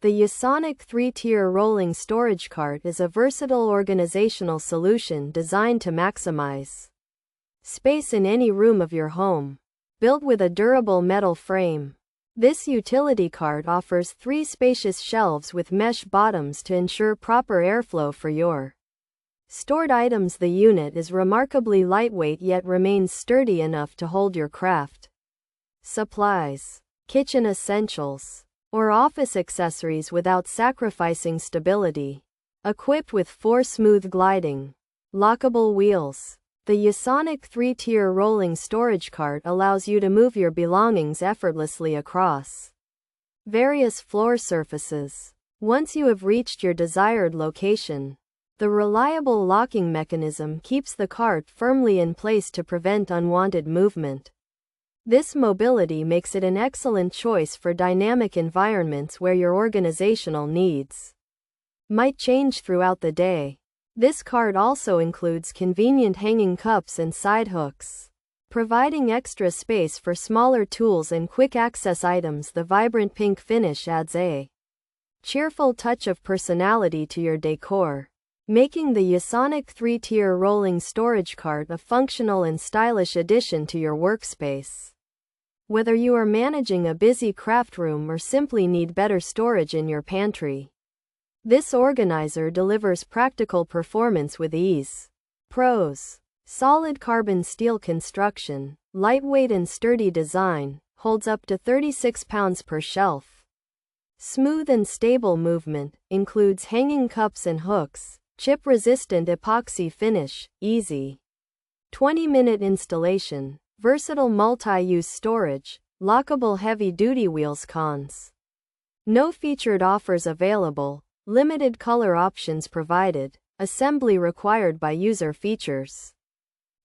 The Yasonic 3-tier rolling storage cart is a versatile organizational solution designed to maximize space in any room of your home. Built with a durable metal frame, this utility cart offers 3 spacious shelves with mesh bottoms to ensure proper airflow for your stored items. The unit is remarkably lightweight yet remains sturdy enough to hold your craft supplies, kitchen essentials, or office accessories without sacrificing stability. Equipped with 4 smooth gliding, lockable wheels, the Yasonic 3-tier rolling storage cart allows you to move your belongings effortlessly across various floor surfaces. Once you have reached your desired location, the reliable locking mechanism keeps the cart firmly in place to prevent unwanted movement. This mobility makes it an excellent choice for dynamic environments where your organizational needs might change throughout the day. This cart also includes convenient hanging cups and side hooks, providing extra space for smaller tools and quick access items. The vibrant pink finish adds a cheerful touch of personality to your decor, making the Yasonic 3-tier rolling storage cart a functional and stylish addition to your workspace. Whether you are managing a busy craft room or simply need better storage in your pantry, this organizer delivers practical performance with ease. Pros: solid carbon steel construction, lightweight and sturdy design, holds up to 36 pounds per shelf. Smooth and stable movement, includes hanging cups and hooks, chip-resistant epoxy finish, easy 20-minute installation, versatile multi-use storage, lockable heavy-duty wheels. Cons: no featured offers available, limited color options provided, assembly required by user. Features: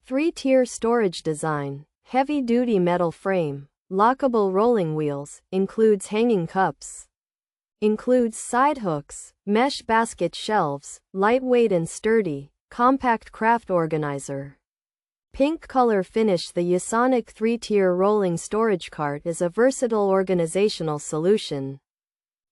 3-tier storage design, heavy-duty metal frame, lockable rolling wheels, includes hanging cups, includes side hooks, mesh basket shelves, lightweight and sturdy, compact craft organizer. Pink color finish. The Yasonic 3-tier rolling storage cart is a versatile organizational solution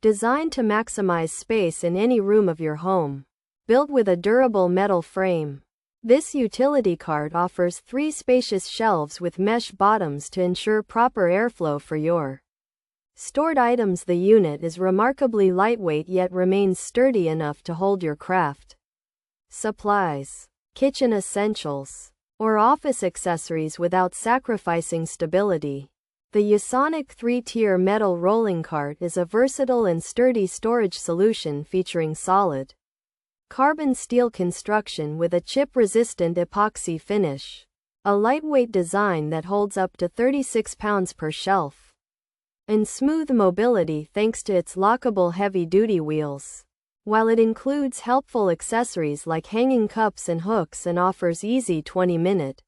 designed to maximize space in any room of your home. Built with a durable metal frame, this utility cart offers 3 spacious shelves with mesh bottoms to ensure proper airflow for your stored items. The unit is remarkably lightweight yet remains sturdy enough to hold your craft supplies, kitchen essentials, or office accessories without sacrificing stability. The Yasonic 3-tier metal rolling cart is a versatile and sturdy storage solution featuring solid carbon steel construction with a chip-resistant epoxy finish, a lightweight design that holds up to 36 pounds per shelf, and smooth mobility thanks to its lockable heavy-duty wheels. While it includes helpful accessories like hanging cups and hooks and offers easy 20-minute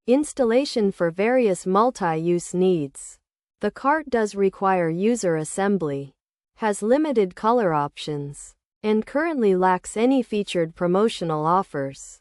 installation for various multi-use needs, the cart does require user assembly, has limited color options, and currently lacks any featured promotional offers.